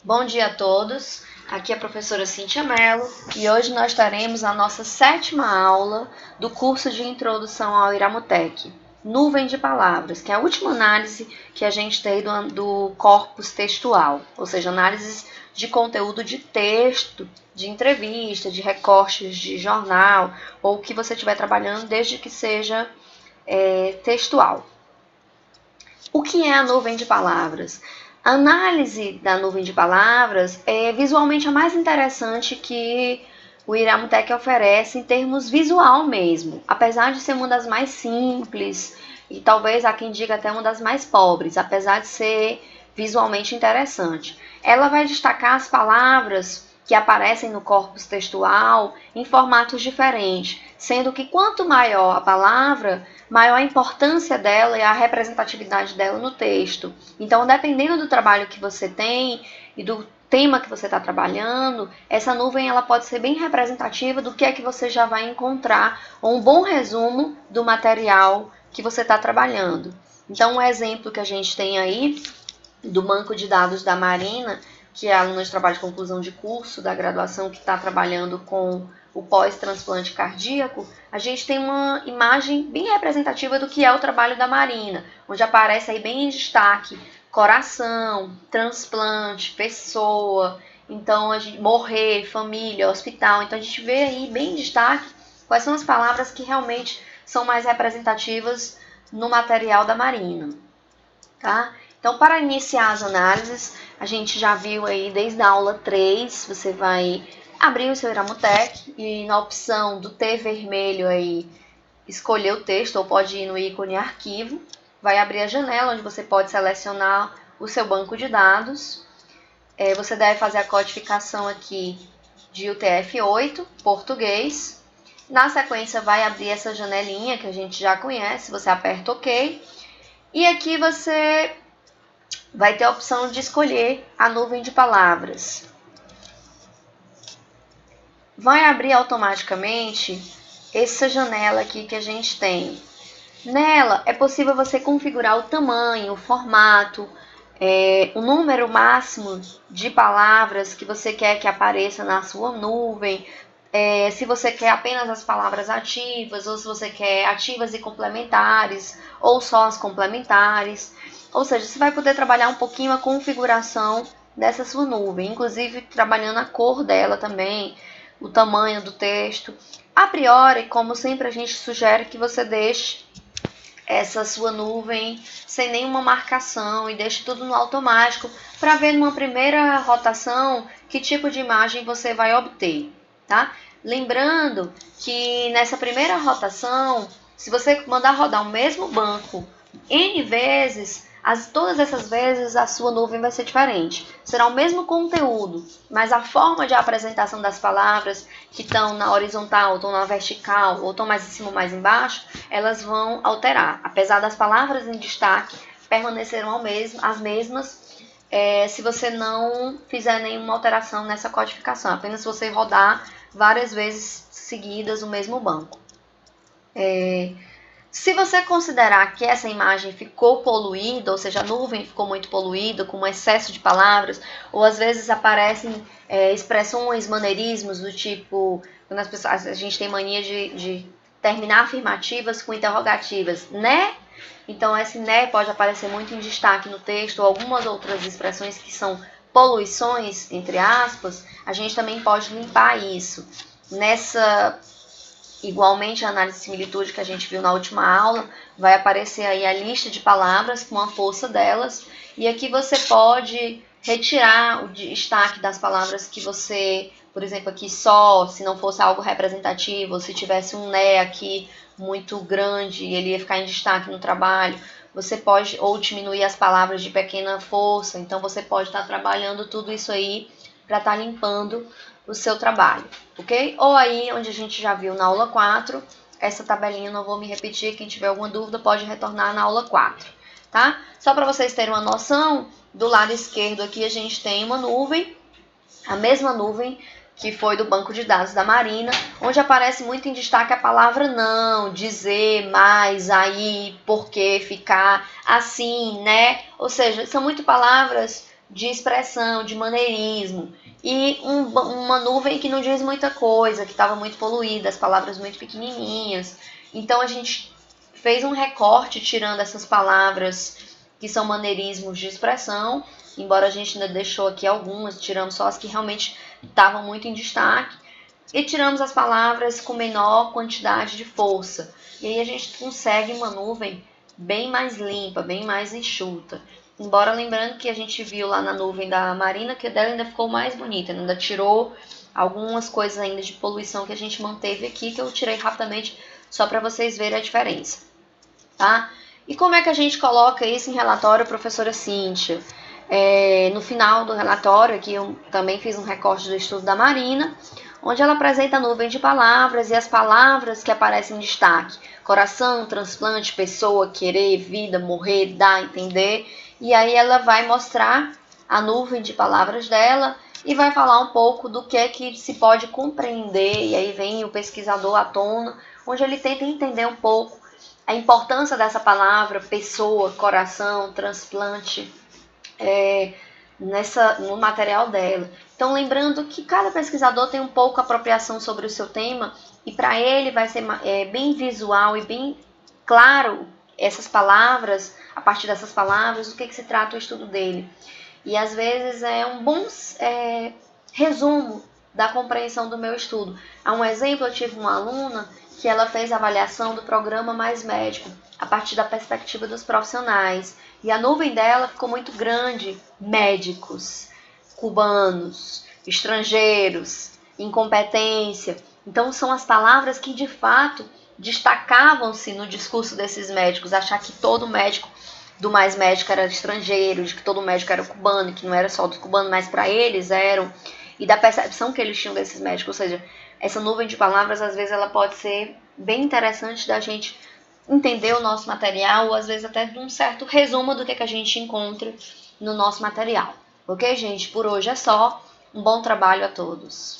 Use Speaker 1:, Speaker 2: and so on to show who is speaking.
Speaker 1: Bom dia a todos, aqui é a professora Cíntia Mello e hoje nós teremos a nossa 7ª aula do curso de Introdução ao Iramutec, Nuvem de Palavras, que é a última análise que a gente tem do corpus textual, ou seja, análises de conteúdo de texto, de entrevista, de recortes de jornal, ou o que você estiver trabalhando, desde que seja textual. O que é a nuvem de palavras? A análise da nuvem de palavras é visualmente a mais interessante que o Iramutec oferece em termos visual mesmo, apesar de ser uma das mais simples e talvez há quem diga até uma das mais pobres, apesar de ser visualmente interessante. Ela vai destacar as palavras que aparecem no corpus textual em formatos diferentes, sendo que quanto maior a palavra, maior a importância dela e a representatividade dela no texto. Então, dependendo do trabalho que você tem e do tema que você está trabalhando, essa nuvem ela pode ser bem representativa do que é que você já vai encontrar, ou um bom resumo do material que você está trabalhando. Então, um exemplo que a gente tem aí do banco de dados da Marina, que é a aluna de trabalho de conclusão de curso da graduação que está trabalhando com o pós-transplante cardíaco, a gente tem uma imagem bem representativa do que é o trabalho da Marina, onde aparece aí bem em destaque coração, transplante, pessoa, então a gente morrer, família, hospital. Então a gente vê aí bem em destaque quais são as palavras que realmente são mais representativas no material da Marina, tá? Então, para iniciar as análises, a gente já viu aí desde a aula 3, você vai abrir o seu Iramutec e na opção do T vermelho aí, escolher o texto, ou pode ir no ícone arquivo, vai abrir a janela onde você pode selecionar o seu banco de dados. Você deve fazer a codificação aqui de UTF-8, português. Na sequência vai abrir essa janelinha que a gente já conhece, você aperta OK. E aqui você vai ter a opção de escolher a nuvem de palavras. Vai abrir automaticamente essa janela aqui que a gente tem. Nela é possível você configurar o tamanho, o formato, o número máximo de palavras que você quer que apareça na sua nuvem, se você quer apenas as palavras ativas, ou se você quer ativas e complementares, ou só as complementares. Ou seja, você vai poder trabalhar um pouquinho a configuração dessa sua nuvem, inclusive trabalhando a cor dela também, o tamanho do texto. A priori, como sempre, a gente sugere que você deixe essa sua nuvem sem nenhuma marcação e deixe tudo no automático para ver numa primeira rotação que tipo de imagem você vai obter, tá? Lembrando que nessa primeira rotação, se você mandar rodar o mesmo banco N vezes, todas essas vezes a sua nuvem vai ser diferente. Será o mesmo conteúdo, mas a forma de apresentação das palavras que estão na horizontal, ou estão na vertical, ou estão mais em cima ou mais embaixo, elas vão alterar. Apesar das palavras em destaque permanecerão as mesmas se você não fizer nenhuma alteração nessa codificação, apenas se você rodar várias vezes seguidas o mesmo banco. Se você considerar que essa imagem ficou poluída, ou seja, a nuvem ficou muito poluída, com um excesso de palavras, ou às vezes aparecem expressões, maneirismos do tipo, quando a gente tem mania de terminar afirmativas com interrogativas, né? Então esse né pode aparecer muito em destaque no texto, ou algumas outras expressões que são poluições, entre aspas, a gente também pode limpar isso. Igualmente, a análise de similitude que a gente viu na última aula, vai aparecer aí a lista de palavras com a força delas, e aqui você pode retirar o destaque das palavras que você, por exemplo, aqui só, se não fosse algo representativo, ou se tivesse um né aqui muito grande, ele ia ficar em destaque no trabalho, você pode ou diminuir as palavras de pequena força, então você pode estar trabalhando tudo isso aí para estar limpando o seu trabalho, ok? Ou aí, onde a gente já viu na aula 4, essa tabelinha eu não vou me repetir, quem tiver alguma dúvida pode retornar na aula 4, tá? Só para vocês terem uma noção, do lado esquerdo aqui a gente tem uma nuvem, a mesma nuvem que foi do banco de dados da Marina, onde aparece muito em destaque a palavra não, dizer, mais, aí, porque, ficar, assim, né? Ou seja, são muito palavras de expressão, de maneirismo, e uma nuvem que não diz muita coisa, que estava muito poluída, as palavras muito pequenininhas. Então a gente fez um recorte tirando essas palavras que são maneirismos de expressão, embora a gente ainda deixou aqui algumas, tiramos só as que realmente estavam muito em destaque, e tiramos as palavras com menor quantidade de força. E aí a gente consegue uma nuvem bem mais limpa, bem mais enxuta. Embora lembrando que a gente viu lá na nuvem da Marina que a dela ainda ficou mais bonita, ainda tirou algumas coisas ainda de poluição que a gente manteve aqui, que eu tirei rapidamente só para vocês verem a diferença, tá? E como é que a gente coloca isso em relatório, professora Cíntia? No final do relatório, aqui eu também fiz um recorte do estudo da Marina, onde ela apresenta a nuvem de palavras e as palavras que aparecem em destaque: coração, transplante, pessoa, querer, vida, morrer, dar, entender. E aí ela vai mostrar a nuvem de palavras dela e vai falar um pouco do que é que se pode compreender. E aí vem o pesquisador à tona, onde ele tenta entender um pouco a importância dessa palavra, pessoa, coração, transplante, no material dela. Então, lembrando que cada pesquisador tem um pouco a apropriação sobre o seu tema, e para ele vai ser bem visual e bem claro essas palavras, a partir dessas palavras, do que se trata o estudo dele. E às vezes é um bom resumo da compreensão do meu estudo. Há um exemplo, eu tive uma aluna que ela fez a avaliação do programa Mais Médico, a partir da perspectiva dos profissionais. E a nuvem dela ficou muito grande: médicos, cubanos, estrangeiros, incompetência. Então são as palavras que de fato destacavam-se no discurso desses médicos, achar que todo médico do Mais Médico era estrangeiro, de que todo médico era cubano, que não era só dos cubanos, mas para eles eram, e da percepção que eles tinham desses médicos. Ou seja, essa nuvem de palavras, às vezes, ela pode ser bem interessante da gente entender o nosso material, ou às vezes até de um certo resumo do que a gente encontra no nosso material. Ok, gente? Por hoje é só. Um bom trabalho a todos.